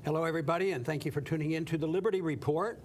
Hello, everybody, and thank you for tuning in to the Liberty Report.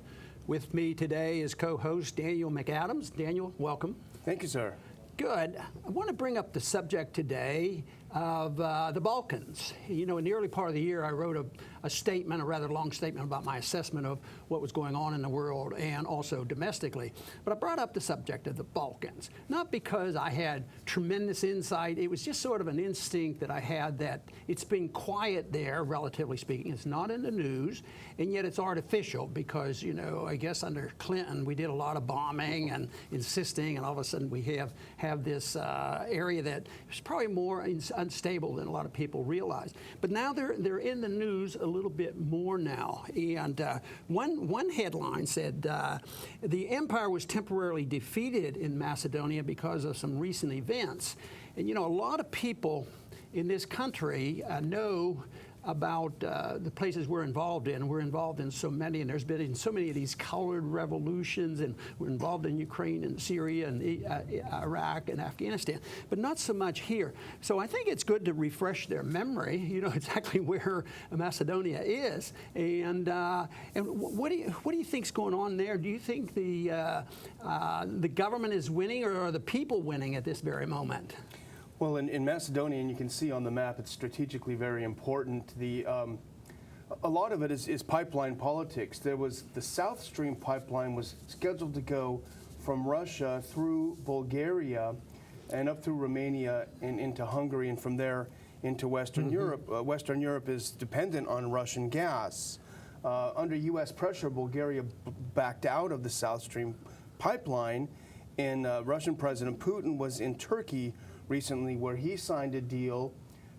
With me today is co-host Daniel McAdams. Daniel, welcome. Thank you, sir. Good. I want to bring up the subject today of the Balkans. You know, in the early part of the year, I wrote a statement, a rather long statement about my assessment of what was going on in the world and also domestically. But I brought up the subject of the Balkans, not because I had tremendous insight. It was just sort of an instinct that I had that it's been quiet there, relatively speaking. It's not in the news, and yet it's artificial because, you know, I guess under Clinton, we did a lot of bombing and insisting, and all of a sudden we have this area that is probably more unstable than a lot of people realize. But now they're in the news a little bit more now. And one headline said the empire was temporarily defeated in Macedonia because of some recent events. And you know, a lot of people in this country know about the places we're involved in. We're involved in so many, and there's been so many of these colored revolutions, and we're involved in Ukraine and Syria and Iraq and Afghanistan, but not so much here. So I think it's good to refresh their memory, you know, exactly where Macedonia is. And what do you think's going on there? Do you think the government is winning, or are the people winning at this very moment? Well, in Macedonia, and you can see on the map, it's strategically very important. A lot of it is pipeline politics. There was the Turk-Stream pipeline was scheduled to go from Russia through Bulgaria and up through Romania and into Hungary, and from there into Western Europe. Western Europe is dependent on Russian gas. Under U.S. pressure, Bulgaria backed out of the Turk-Stream pipeline, and Russian President Putin was in Turkey recently, where he signed a deal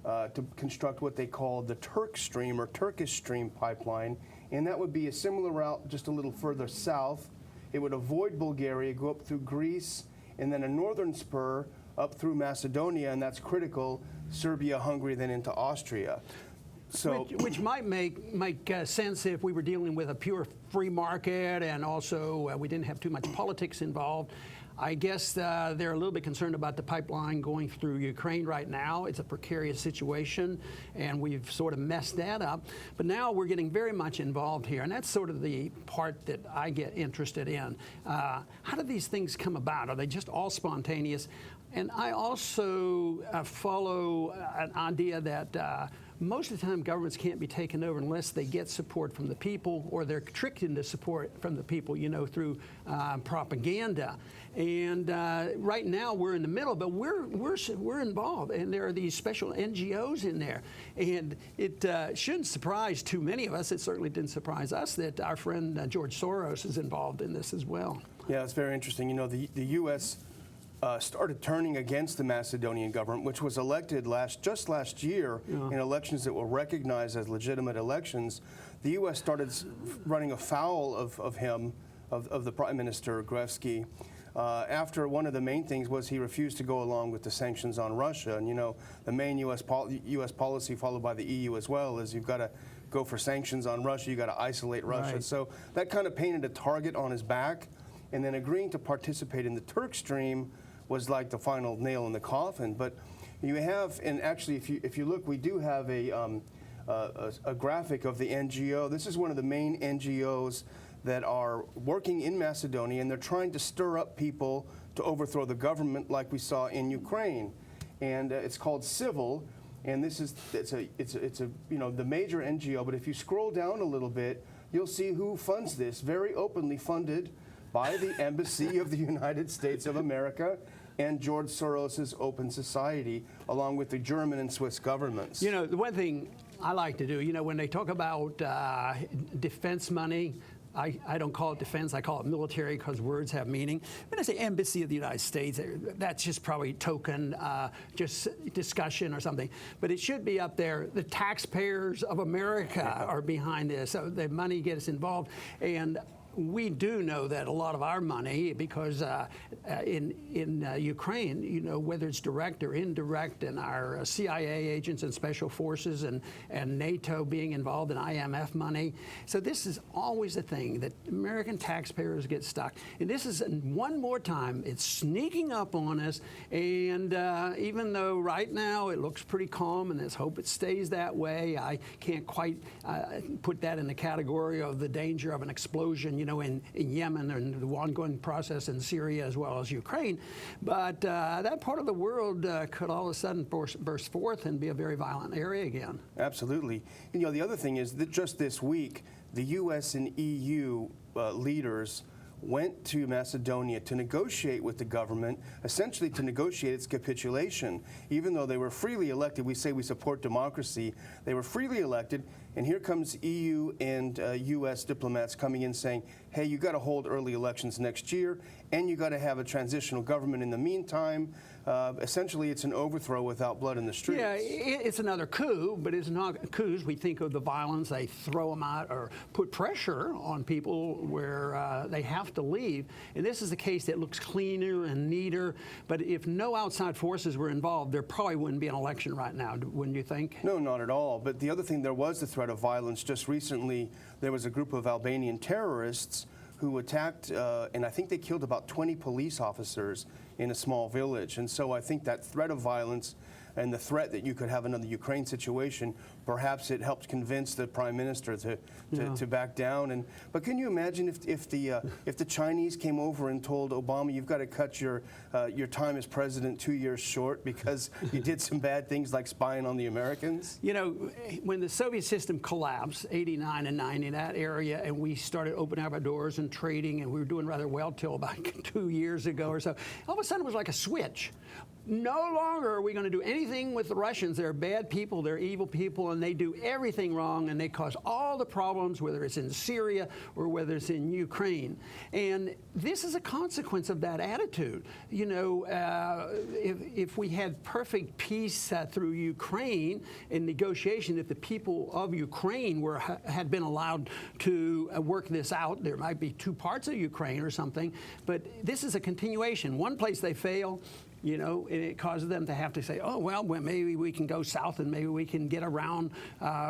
to construct what they call the Turk-Stream or Turkish-Stream pipeline, and that would be a similar route just a little further south. It would avoid Bulgaria, go up through Greece, and then a northern spur up through Macedonia, and that's critical, Serbia, Hungary, then into Austria. So, which might make sense if we were dealing with a pure free market, and also we didn't have too much politics involved. I guess they're a little bit concerned about the pipeline going through Ukraine right now. It's a precarious situation, and we've sort of messed that up. But now we're getting very much involved here, and that's sort of the part that I get interested in. How do these things come about? Are they just all spontaneous? And I also follow an idea that most of the time governments can't be taken over unless they get support from the people, or they're tricked into support from the people, you know, through propaganda. And right now we're in the middle, but we're involved, and there are these special NGOs in there. And it shouldn't surprise too many of us. It certainly didn't surprise us that our friend George Soros is involved in this as well. Yeah, it's very interesting. You know, the U.S. Started turning against the Macedonian government, which was elected just last year in elections that were recognized as legitimate elections. The U.S. started running afoul of him, of the Prime Minister Gruevski, after one of the main things was he refused to go along with the sanctions on Russia. And you know, the main U.S. policy followed by the EU as well is you've got to go for sanctions on Russia, you've got to isolate Russia. Right. So that kind of painted a target on his back, and then agreeing to participate in the Turk-Stream was like the final nail in the coffin. But you have, and actually if you look, we do have a graphic of the NGO. This is one of the main NGOs that are working in Macedonia, and they're trying to stir up people to overthrow the government like we saw in Ukraine. And it's called Civil, and this is it's a you know, the major NGO. But if you scroll down a little bit, you'll see who funds this. Very openly funded by the Embassy of the United States of America and George Soros' Open Society, along with the German and Swiss governments. You know, the one thing I like to do, you know, when they talk about defense money, I don't call it defense, I call it military, because words have meaning. When I say Embassy of the United States, that's just probably token, just discussion or something. But it should be up there. The taxpayers of America are behind this, so the money gets involved. And we do know that a lot of our money, because in Ukraine, you know, whether it's direct or indirect, and our CIA agents and special forces and NATO being involved in IMF money. So this is always a thing that American taxpayers get stuck. And this is one more time, it's sneaking up on us. And even though right now it looks pretty calm, and let's hope it stays that way, I can't quite put that in the category of the danger of an explosion, you know, in Yemen and the ongoing process in Syria as well as Ukraine. But that part of the world could all of a sudden burst forth and be a very violent area again. Absolutely. And, you know, the other thing is that just this week, the U.S. and EU leaders went to Macedonia to negotiate with the government, essentially to negotiate its capitulation. Even though they were freely elected, we say we support democracy, they were freely elected, and here comes EU and U.S. diplomats coming in saying, hey, you got to hold early elections next year, and you got to have a transitional government in the meantime. Essentially, it's an overthrow without blood in the streets. Yeah, it's another coup, but it's not coups. We think of the violence, they throw them out or put pressure on people where they have to leave. And this is a case that looks cleaner and neater, but if no outside forces were involved, there probably wouldn't be an election right now, wouldn't you think? No, not at all. But the other thing, there was the threat of violence. Just recently, there was a group of Albanian terrorists who attacked, and I think they killed about 20 police officers in a small village. And so I think that threat of violence and the threat that you could have another Ukraine situation, perhaps it helped convince the prime minister to back down. But can you imagine if the Chinese came over and told Obama, you've got to cut your time as president 2 years short because you did some bad things like spying on the Americans? You know, when the Soviet system collapsed, 89 and 90, in that area, and we started opening up our doors and trading, and we were doing rather well till about 2 years ago or so, all of a sudden it was like a switch. No longer are we going to do anything with the Russians. They're bad people, they're evil people, and they do everything wrong, and they cause all the problems, whether it's in Syria or whether it's in Ukraine. And this is a consequence of that attitude. You know, if we had perfect peace through Ukraine in negotiation, if the people of Ukraine had been allowed to work this out, there might be two parts of Ukraine or something, but this is a continuation. One place they fail, you know, and it causes them to have to say, oh, well, maybe we can go south and maybe we can get around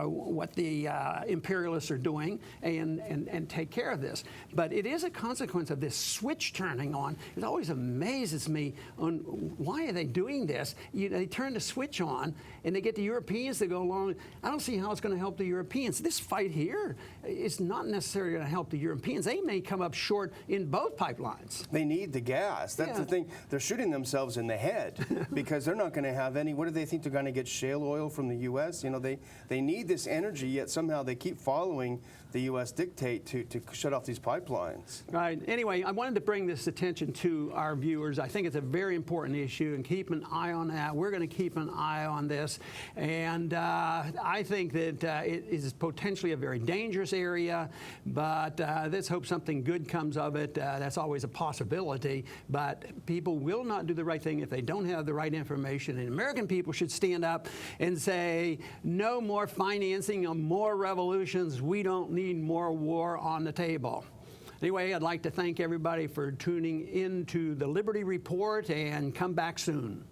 what the imperialists are doing and take care of this. But it is a consequence of this switch turning on. It always amazes me on why are they doing this? They turn the switch on and they get the Europeans to go along. I don't see how it's going to help the Europeans. This fight here is not necessarily going to help the Europeans. They may come up short in both pipelines. They need the gas. That's the thing. They're shooting themselves in the head because they're not going to have any. What do they think they're going to get? Shale oil from the U.S.? You know, they need this energy, yet somehow they keep following the U.S. dictate to shut off these pipelines. Right. Anyway, I wanted to bring this attention to our viewers. I think it's a very important issue, and keep an eye on that. We're going to keep an eye on this, and I think that it is potentially a very dangerous area, but let's hope something good comes of it. That's always a possibility, but people will not do the right thing if they don't have the right information. And American people should stand up and say, no more financing of more revolutions. We don't need more war on the table. Anyway, I'd like to thank everybody for tuning in to the Liberty Report, and come back soon.